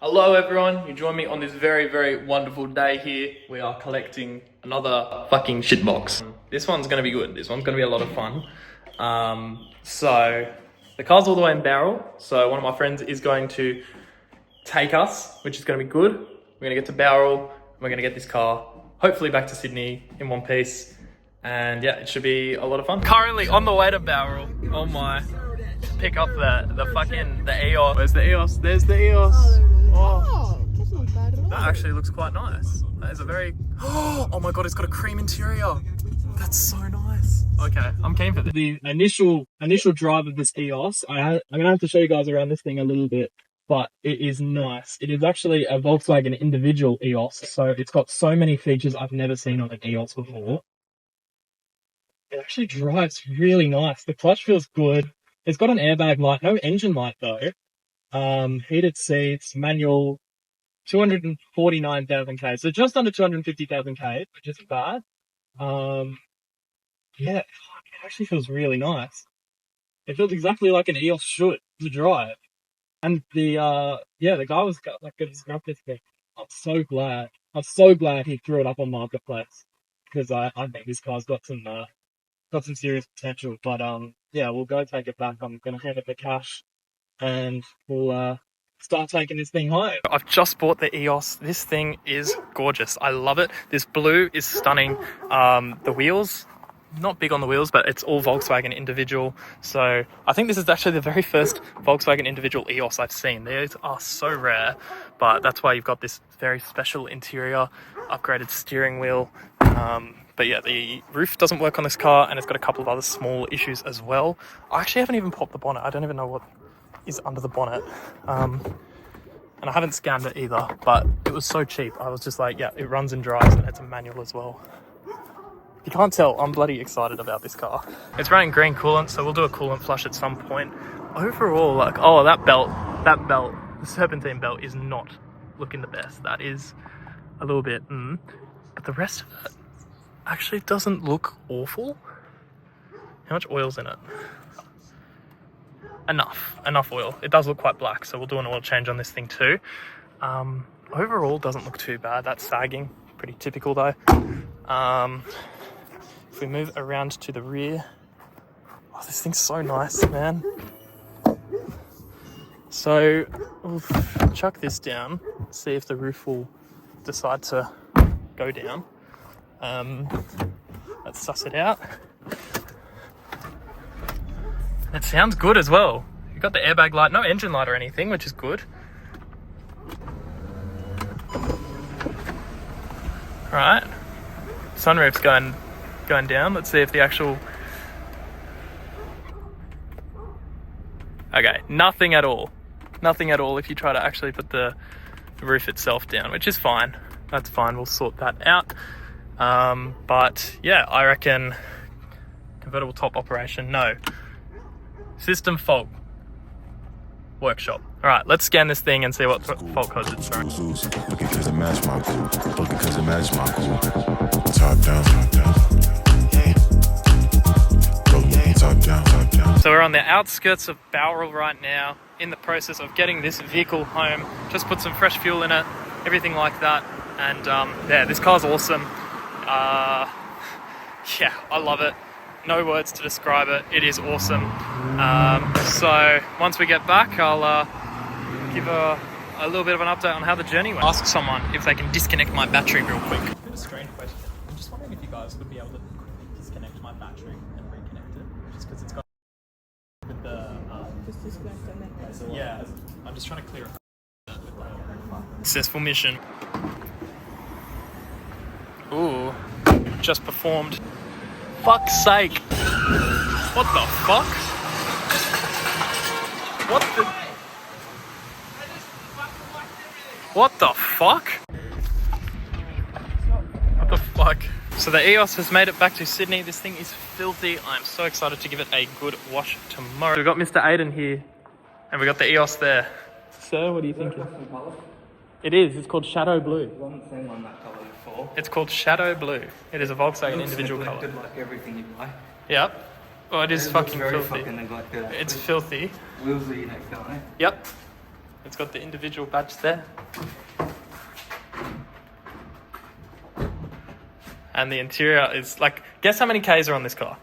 Hello everyone, you join me on this very wonderful day here. We are collecting another fucking shitbox. This one's gonna be good. This one's gonna be a lot of fun. So the car's all the way in Barrel. So one of my friends is going to take us, which is gonna be good. We're gonna get to Barrel and we're gonna get this car hopefully back to Sydney in one piece. And yeah, it should be a lot of fun. Currently on the way to Barrel. Oh my. Pick up the Eos. Where's the Eos? There's the Eos. Oh, that's not bad at all. that actually looks quite nice. That is a very... Oh my god, it's got a cream interior. That's so nice. Okay, I'm keen for this. The initial drive of this Eos, I'm gonna have to show you guys around this thing a little bit, but it is nice. It is actually a Volkswagen individual Eos, so it's got so many features I've never seen on an Eos before. It actually drives really nice. The clutch feels good. It's got an airbag light, no engine light though. Heated seats, manual, 249,000 K, so just under 250,000 K, which isn't bad. Yeah, it actually feels really nice. It feels exactly like an Eos should to drive. And the guy was like, gonna scrap this thing. I'm so glad he threw it up on Marketplace, because I think this car's got some serious potential. But yeah, we'll go take it back. I'm gonna hand it the cash and we'll start taking this thing home. I've just bought the Eos. This thing is gorgeous. I love it. This blue is stunning. The wheels, not big on the wheels, but it's all Volkswagen individual. So I think this is actually the very first Volkswagen individual Eos I've seen. These are so rare, but that's why you've got this very special interior, upgraded steering wheel. But yeah, the roof doesn't work on this car, and it's got a couple of other small issues as well. I actually haven't even popped the bonnet. I don't even know what is under the bonnet. And I haven't scanned it either, but it was so cheap. I was just like, yeah, it runs and drives, and it's a manual as well. If you can't tell, I'm bloody excited about this car. It's running green coolant, so we'll do a coolant flush at some point. Overall, like, oh, that belt, the serpentine belt is not looking the best. That is a little bit, but the rest of it actually doesn't look awful. How much oil's in it? Enough oil. It does look quite black, so we'll do an oil change on this thing too. Overall, doesn't look too bad. That's sagging, pretty typical though. If we move around to the rear, oh, this thing's so nice, man. So we'll chuck this down, see if the roof will decide to go down. Let's suss it out. It sounds good as well. You've got the airbag light, no engine light or anything, which is good. Alright. Sunroof's going down. Let's see if the actual... Okay, nothing at all. Nothing at all if you try to actually put the roof itself down, which is fine. That's fine, we'll sort that out. But yeah, I reckon convertible top operation, no. System fault. Workshop. Alright, let's scan this thing and see what fault codes it's throwing. Looking cause it match my cool. Looking cause it match my cool. Top down, top down. Top down, top down. So we're on the outskirts of Bowral right now, in the process of getting this vehicle home. Just put some fresh fuel in it, everything like that. And yeah, this car's awesome. Yeah, I love it. No words to describe it. It is awesome. So once we get back, I'll give a little bit of an update on how the journey went. Ask someone if they can disconnect my battery real quick. A bit of a strange question. I'm just wondering if you guys would be able to quickly disconnect my battery and reconnect it, just because it's got with the Just disconnect and then yeah. I'm just trying to clear it. Successful mission. Ooh, just performed. Fuck's sake. What the fuck? What the... What the fuck? What the fuck? So the Eos has made it back to Sydney. This thing is filthy. I'm so excited to give it a good wash tomorrow. We've got Mr. Aiden here, and we got the Eos there. Sir, what are you thinking? It is. It's called Shadow Blue. I haven't seen one that colour before. It's called Shadow Blue. It is a Volkswagen individual colour. Like everything you buy. Yep. Well, it is It fucking looks very filthy. fucking neglected. It's filthy. Wheels are your next, don't they? Yep. It's got the individual badge there. And the interior is like, guess how many Ks are on this car?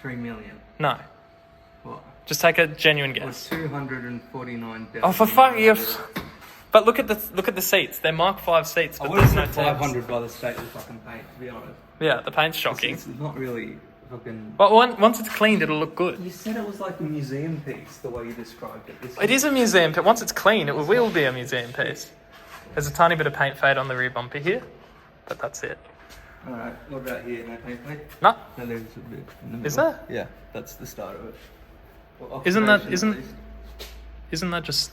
3 million. No. What? Just take a genuine It was guess. 249,000. Oh, for fuck you! But look at the seats. They're Mark V seats, I but would have there's no said tabs. 500 by the state of fucking paint, to be honest. Yeah, the paint's shocking. It's not really fucking... But once it's cleaned, it'll look good. You said it was like a museum piece, the way you described it. It is a museum piece. Once it's clean, it will be a museum piece. There's a tiny bit of paint fade on the rear bumper here, but that's it. Alright, what about here? No paint fade? No, No, there's a bit in the middle. is there? Yeah, that's the start of it. Well, Isn't that oxidation at isn't least. that just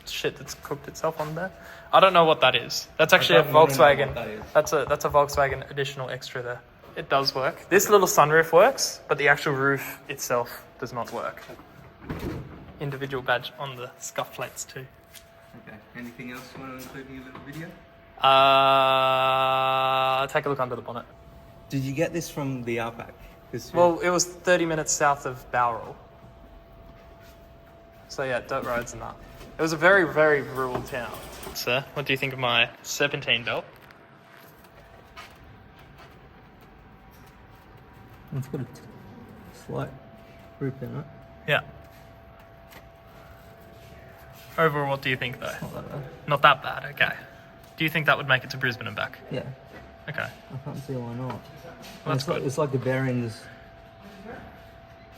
shit that's cooked itself on there? I don't know what that is. That's actually a I don't know Volkswagen. what that is. That's a Volkswagen additional extra there. It does work. This little sunroof works, but the actual roof itself does not work. Individual badge on the scuff plates too. Okay, anything else you want to include in your little video? Take a look under the bonnet. Did you get this from the Outback? Well, it was 30 minutes south of Bowral. So yeah, dirt roads and that. It was a very, very rural town. Sir, what do you think of my serpentine belt? It's got a slight rip in it. Yeah. Overall, what do you think though? Not that bad. Not that bad, okay. Do you think that would make it to Brisbane and back? Yeah, Okay. I can't see why not. Well, that's good. It's like the bearings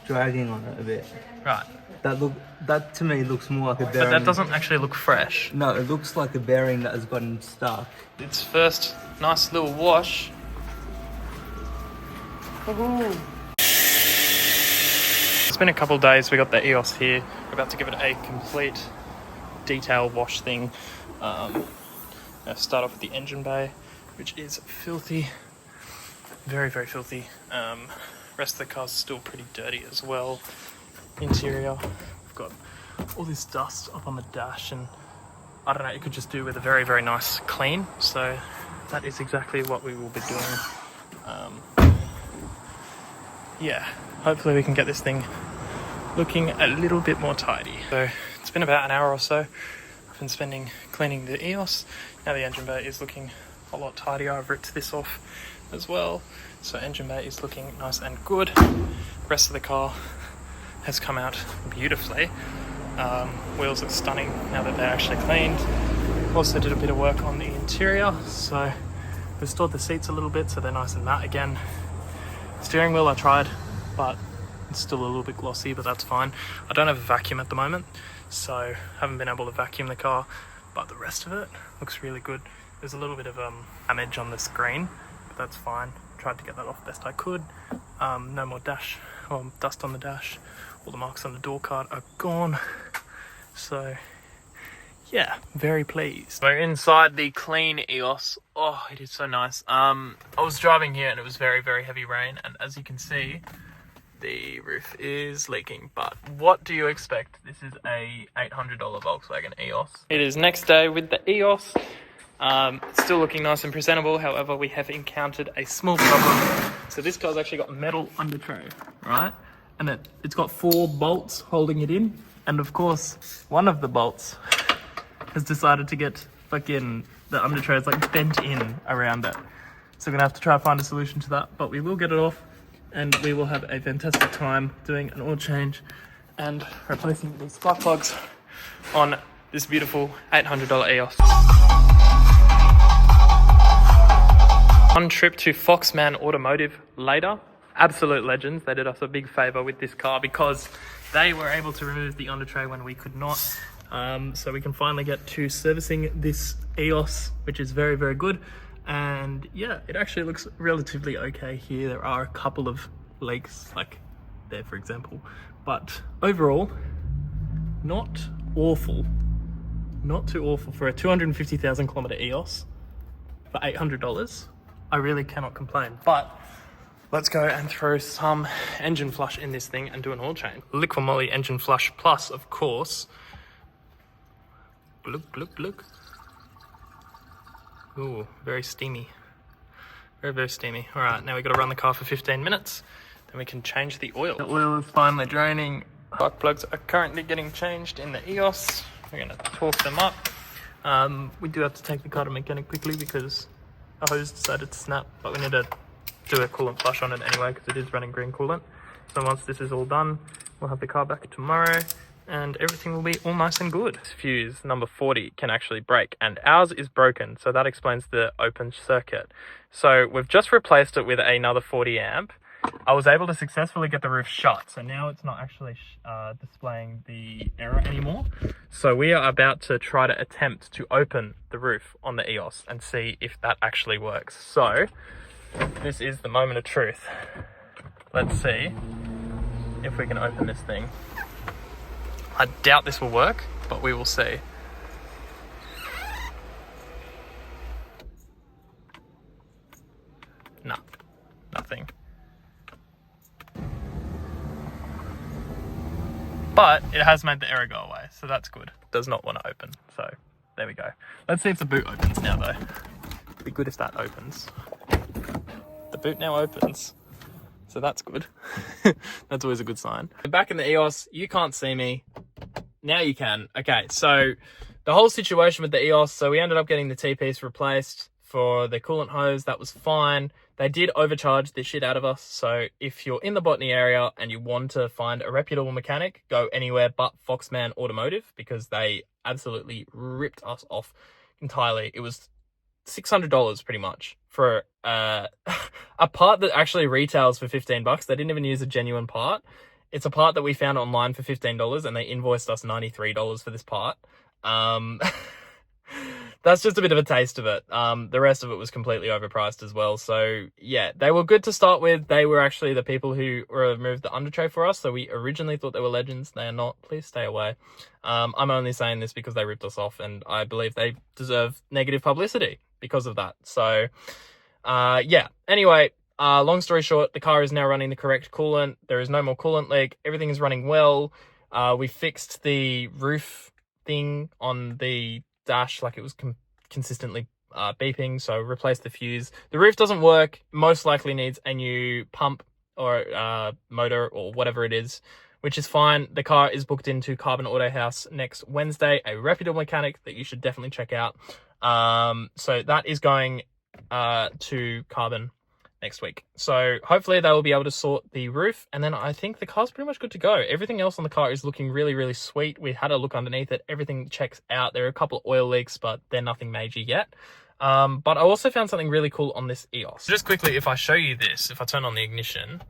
dragging on it a bit. Right. That to me looks more like a bearing. But that doesn't actually look fresh. No, it looks like a bearing that has gotten stuck. Its first nice little wash. Woohoo! It's been a couple of days. We got the Eos here. We're about to give it a complete detail wash thing. Start off with the engine bay, which is filthy. Very, very filthy. Rest of the car's still pretty dirty as well. Interior, we've got all this dust up on the dash, and I don't know, you could just do with a very, very nice clean. So that is exactly what we will be doing. Yeah, hopefully we can get this thing looking a little bit more tidy. So it's been about an hour or so. I've been spending cleaning the Eos. Now the engine bay is looking a lot tidier. I've ripped this off as well. So engine bay is looking nice and good. Rest of the car has come out beautifully. Wheels look stunning now that they're actually cleaned. Also did a bit of work on the interior, so restored the seats a little bit so they're nice and matte again. Steering wheel I tried, but it's still a little bit glossy, but that's fine. I don't have a vacuum at the moment, so haven't been able to vacuum the car, but the rest of it looks really good. There's a little bit of damage on the screen, but that's fine. Tried to get that off best I could. No more dust on the dash. All the marks on the door card are gone. So yeah, very pleased. We're inside the clean Eos. Oh, it is so nice. I was driving here and it was very, very heavy rain, and as you can see, the roof is leaking. But what do you expect? This is a $800 Volkswagen Eos. It is next day with the Eos. It's still looking nice and presentable. However, we have encountered a small problem. So this car's actually got a metal under tray, right? And it's got 4 bolts holding it in. And of course, one of the bolts has decided to get fucking, the under tray is like bent in around it. So we're gonna have to try and find a solution to that, but we will get it off and we will have a fantastic time doing an oil change and replacing these spark plugs on this beautiful $800 Eos. On trip to Foxman Automotive later. Absolute legends. They did us a big favour with this car because they were able to remove the under tray when we could not. So we can finally get to servicing this Eos, which is very, very good. And yeah, it actually looks relatively okay here. There are a couple of leaks, like there, for example. But overall, not awful. Not too awful for a 250,000 kilometre Eos for $800. I really cannot complain. But let's go and throw some engine flush in this thing and do an oil change. Liqui Moly engine flush plus, of course. Look, look, look. Ooh, very steamy. Very, very steamy. All right, now we've got to run the car for 15 minutes. Then we can change the oil. The oil is finally draining. Spark plugs are currently getting changed in the Eos. We're going to torque them up. We do have to take the car to mechanic quickly because a hose decided to snap, but we need to do a coolant flush on it anyway because it is running green coolant. So once this is all done, we'll have the car back tomorrow and everything will be all nice and good. This fuse number 40 can actually break, and ours is broken, so that explains the open circuit. So we've just replaced it with another 40 amp. I was able to successfully get the roof shut, so now it's not actually displaying the error anymore. So we are about to try to attempt to open the roof on the Eos and see if that actually works. So this is the moment of truth. Let's see if we can open this thing. I doubt this will work, but we will see. No, nothing. But it has made the error go away, so that's good. Does not want to open, so there we go. Let's see if the boot opens now though. It'd be good if that opens. The boot now opens, so that's good. That's always a good sign. Back in the Eos, you can't see me. Now you can. Okay, so the whole situation with the Eos, so we ended up getting the T-piece replaced for the coolant hose. That was fine. They did overcharge the shit out of us, so if you're in the Botany area and you want to find a reputable mechanic, go anywhere but Foxman Automotive, because they absolutely ripped us off entirely. It was $600 pretty much for a part that actually retails for $15. They didn't even use a genuine part. It's a part that we found online for $15 and they invoiced us $93 for this part. That's just a bit of a taste of it. The rest of it was completely overpriced as well. So yeah, they were good to start with. They were actually the people who removed the under tray for us. So we originally thought they were legends. They are not. Please stay away. I'm only saying this because they ripped us off and I believe they deserve negative publicity because of that. So yeah, anyway, long story short, the car is now running the correct coolant. There is no more coolant leak. Everything is running well. We fixed the roof thing on the dash, like it was consistently beeping, so replaced the fuse. The roof doesn't work, most likely needs a new pump or motor or whatever it is, which is fine. The car is booked into Carbon Auto House next Wednesday, a reputable mechanic that you should definitely check out. So that is going to Carbon next week. So hopefully they will be able to sort the roof, and then I think the car's pretty much good to go. Everything else on the car is looking really, really sweet. We had a look underneath it. Everything checks out. There are a couple of oil leaks, but they're nothing major yet. But I also found something really cool on this Eos. Just quickly, if I show you this, if I turn on the ignition,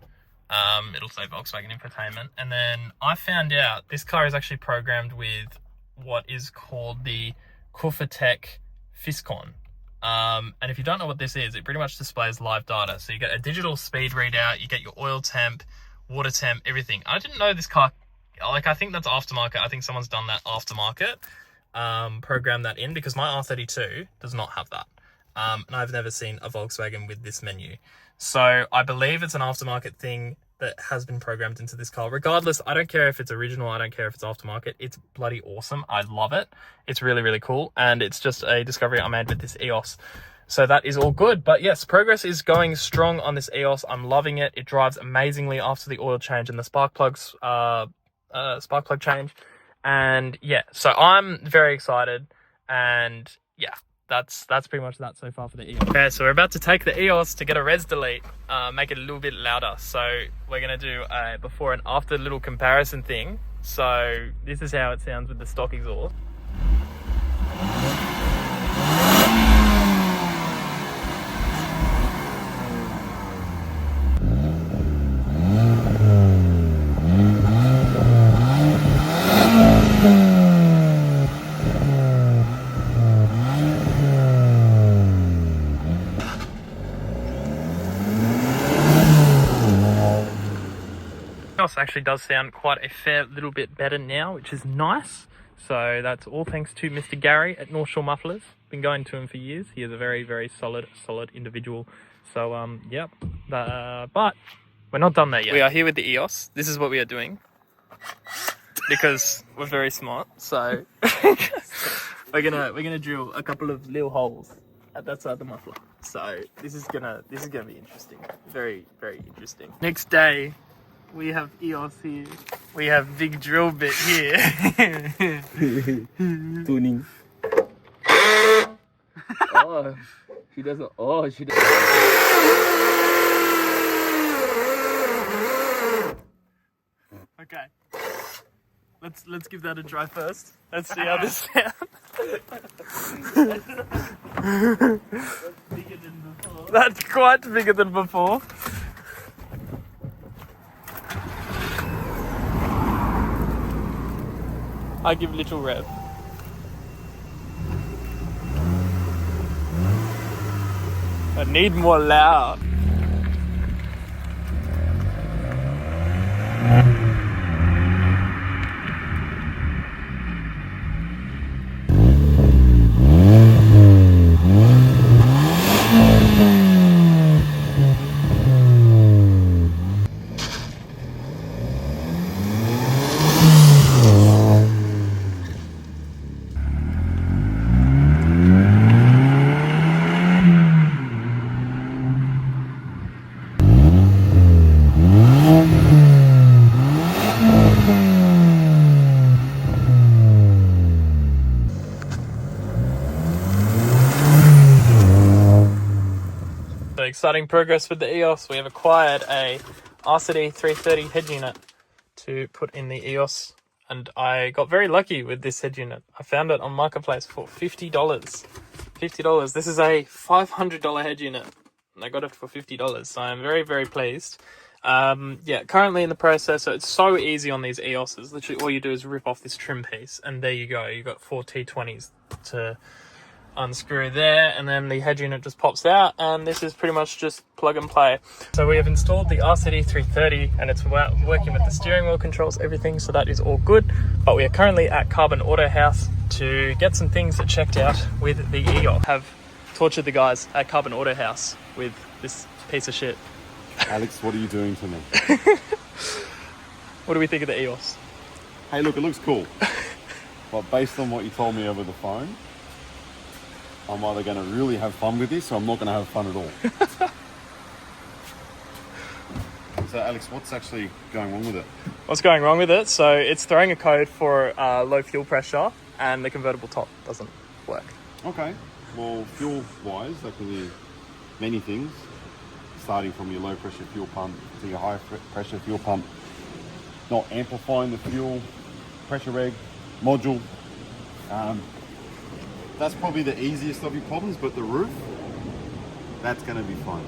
it'll say Volkswagen Infotainment. And then I found out this car is actually programmed with what is called the Kufatech Fiscon. And if you don't know what this is, it pretty much displays live data. So you get a digital speed readout, you get your oil temp, water temp, everything. I didn't know this car, like I think that's aftermarket. I think someone's done that aftermarket, programmed that in, because my R32 does not have that. And I've never seen a Volkswagen with this menu. So I believe it's an aftermarket thing that has been programmed into this car. Regardless, I don't care if it's original, I don't care if it's aftermarket. It's bloody awesome. I love it. It's really, really cool. And it's just a discovery I made with this Eos. So that is all good. But yes, progress is going strong on this Eos. I'm loving it. It drives amazingly after the oil change and the spark plugs, spark plug change. And yeah, so I'm very excited. And yeah, that's pretty much that so far for the Eos. Okay, so we're about to take the Eos to get a res delete, make it a little bit louder. So we're gonna do a before and after little comparison thing. So this is how it sounds with the stock exhaust. Actually does sound quite a fair little bit better now, which is nice. So that's all thanks to Mr. Gary at North Shore Mufflers. Been going to him for years. He is a very, very solid individual. So yep. But we're not done there yet. We are here with the Eos. This is what we are doing because we're very smart. So we're gonna drill a couple of little holes at that side of the muffler. So this is gonna be interesting. Very, very interesting. Next day, We have Eos here. We have big drill bit here. Tuning. Oh, she doesn't. Oh, she doesn't. Okay. Let's give that a try first. Let's see how this sounds. Bigger than before. That's quite bigger than before. I give little rev. I need more loud. So exciting progress with the Eos. We have acquired a RCD 330 head unit to put in the Eos, and I got very lucky with this head unit. I found it on Marketplace for $50. $50. This is a $500 head unit, and I got it for $50. So I'm very, very pleased. Yeah, currently in the process. So it's so easy on these Eoses. Literally, all you do is rip off this trim piece, and there you go. You got 4 T20s to unscrew there, and then the head unit just pops out, and this is pretty much just plug and play. So we have installed the RCD 330, and it's working with the steering wheel controls, everything, so that is all good. But we are currently at Carbon Auto House to get some things checked out with the Eos. Have tortured the guys at Carbon Auto House with this piece of shit. Alex, what are you doing to me? What do we think of the Eos? Hey, look, it looks cool. But based on what you told me over the phone, I'm either going to really have fun with this or I'm not going to have fun at all. So, Alex, what's actually going wrong with it? What's going wrong with it? So it's throwing a code for low fuel pressure, and the convertible top doesn't work. Okay. Well, fuel-wise, that can be many things, starting from your low-pressure fuel pump to your high-pressure fuel pump, not amplifying the fuel pressure reg module. That's probably the easiest of your problems, but the roof, that's going to be fun.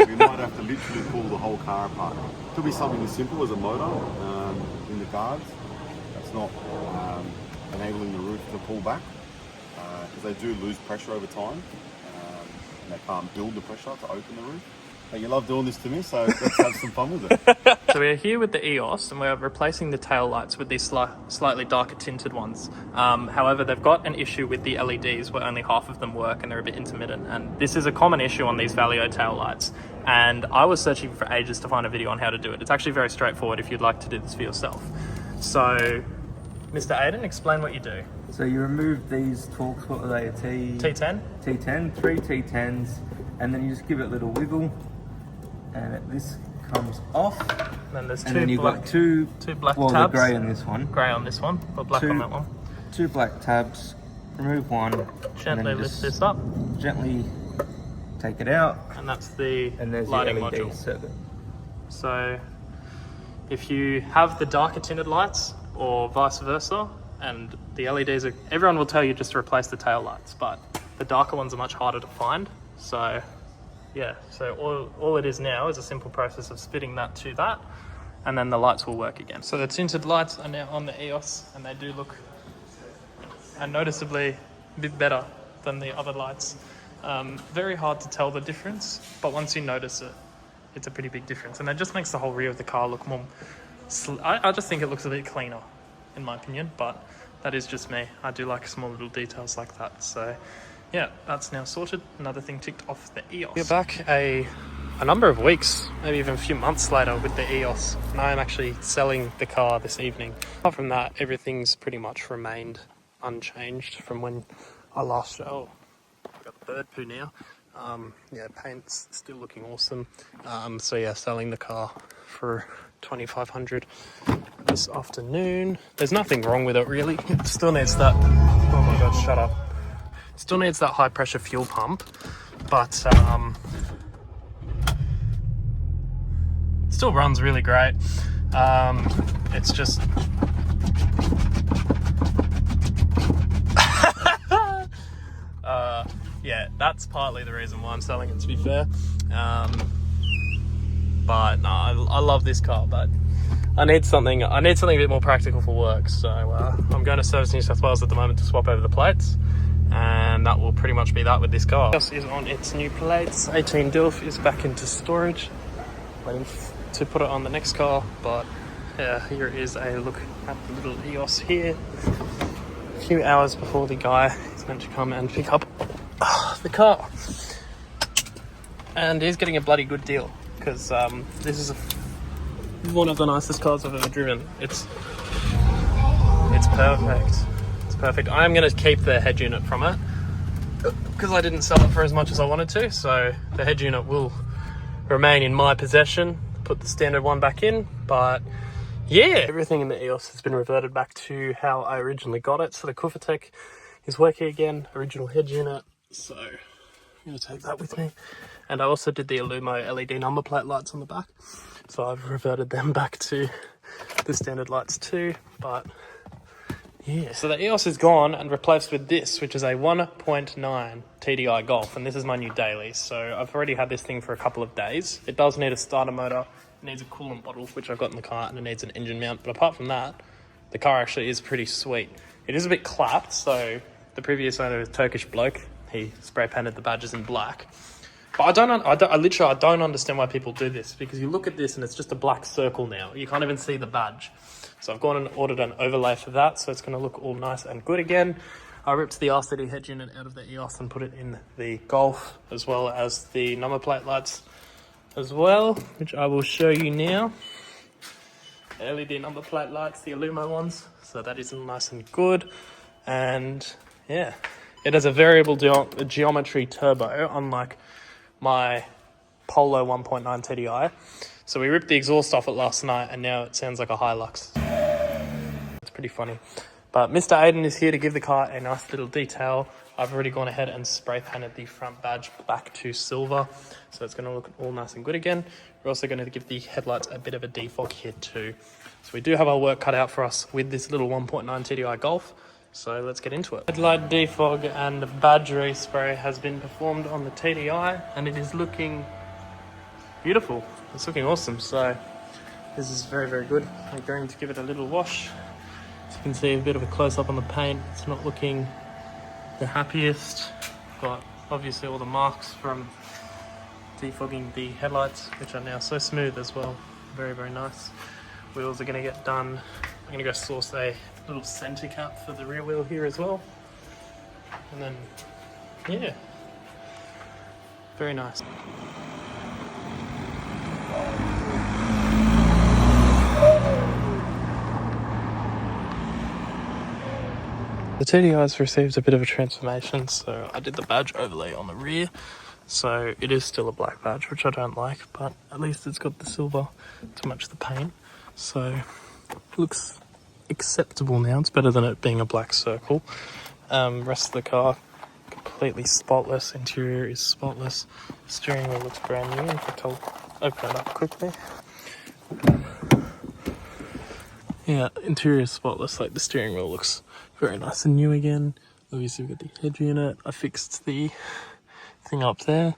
We might have to literally pull the whole car apart. Could be something as simple as a motor in the guards that's not enabling the roof to pull back, because they do lose pressure over time, and they can't build the pressure to open the roof. But you love doing this to me, so let's have some fun with it. So we're here with the Eos, and we're replacing the tail lights with these slightly darker tinted ones. However, they've got an issue with the LEDs where only half of them work and they're a bit intermittent. And this is a common issue on these Valeo tail lights. And I was searching for ages to find a video on how to do it. It's actually very straightforward if you'd like to do this for yourself. So, Mr. Aiden, explain what you do. So you remove these Torx, what are they, a T10? T10, 3 T10s, and then you just give it a little wiggle, and this comes off. And then there's And then you've got two black well, tabs. the grey on this one. Grey on this one, but black on that one. 2 black tabs. Remove one. Gently lift this up, Gently take it out, and that's the and there's lighting the LED module. circuit. So if you have the darker tinted lights or vice versa, and the LEDs are, everyone will tell you just to replace the tail lights, but the darker ones are much harder to find. So yeah, so all it is now is a simple process of splitting that to that, and then the lights will work again. So the tinted lights are now on the Eos, and they do look noticeably a bit better than the other lights. Very hard to tell the difference, but once you notice it, it's a pretty big difference, and it just makes the whole rear of the car look more I just think it looks a bit cleaner, in my opinion, but that is just me. I do like small little details like that. So yeah, that's now sorted. Another thing ticked off the Eos. We're back a number of weeks, maybe even a few months later with the Eos, and I'm actually selling the car this evening. Apart from that, everything's pretty much remained unchanged from when I last I've got bird poo now. Yeah, paint's still looking awesome. So yeah, selling the car for 2500 this afternoon. There's nothing wrong with it really. It still needs that, oh my god, shut up. Still needs that high pressure fuel pump, but still runs really great. It's just yeah, that's partly the reason why I'm selling it, to be fair. But no, I love this car, but I need something a bit more practical for work. So I'm going to Service New South Wales at the moment to swap over the plates, and that will pretty much be that with this car. This is on its new plates. 18 DILF is back into storage, waiting to put it on the next car. But yeah, here is a look at the little Eos here. A few hours before the guy is meant to come and pick up the car, and he's getting a bloody good deal, because this is one of the nicest cars I've ever driven. It's perfect. It's perfect. I'm going to keep the head unit from it because I didn't sell it for as much as I wanted to, so the head unit will remain in my possession. Put the standard one back in, but yeah, everything in the Eos has been reverted back to how I originally got it. So the Kufatech is working again, original head unit. So I'm going to take that with me. And I also did the Illumo LED number plate lights on the back. So I've reverted them back to the standard lights too. But yeah, so the Eos is gone and replaced with this, which is a 1.9 TDI Golf. And this is my new daily. So I've already had this thing for a couple of days. It does need a starter motor. It needs a coolant bottle, which I've got in the car, and it needs an engine mount. But apart from that, the car actually is pretty sweet. It is a bit clapped, so the previous owner was a Turkish bloke. He spray painted the badges in black. But I literally don't understand why people do this, because you look at this and it's just a black circle now. You can't even see the badge. So I've gone and ordered an overlay for that, so it's going to look all nice and good again. I ripped the RCD head unit out of the Eos and put it in the Golf, as well as the number plate lights as well, which I will show you now. LED number plate lights, the Illumo ones, so that is nice and good. And yeah, it has a variable geometry turbo, unlike my Polo 1.9 TDI. So we ripped the exhaust off it last night, and now it sounds like a Hilux. It's pretty funny. But Mr. Aiden is here to give the car a nice little detail. I've already gone ahead and spray painted the front badge back to silver, so it's going to look all nice and good again. We're also going to give the headlights a bit of a defog here too. So we do have our work cut out for us with this little 1.9 TDI Golf. So let's get into it. Headlight defog and badge respray has been performed on the TDI, and it is looking beautiful. It's looking awesome. So this is very, very good. I'm going to give it a little wash. As you can see, a bit of a close-up on the paint. It's not looking the happiest. Got obviously all the marks from defogging the headlights, which are now so smooth as well. Very, very nice. Wheels are going to get done. I'm going to go source a little center cap for the rear wheel here as well. And then, yeah, very nice. The TDI has received a bit of a transformation, so I did the badge overlay on the rear. So it is still a black badge, which I don't like, but at least it's got the silver to match the paint. So it looks acceptable now. It's better than it being a black circle. Rest of the car completely spotless. Interior is spotless. Steering wheel looks brand new. In fact, I'll open it up quickly. Yeah, interior is spotless. Like, the steering wheel looks very nice and new again. Obviously we've got the head unit. I fixed the thing up there.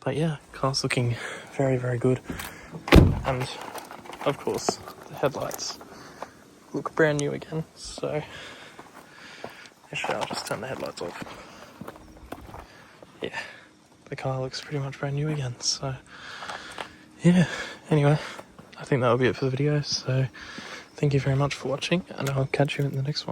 But yeah, car's looking very, very good. And of course, the headlights look brand new again. So actually, I'll just turn the headlights off. Yeah, the car looks pretty much brand new again. So yeah, anyway, I think that'll be it for the video. So thank you very much for watching, and I'll catch you in the next one.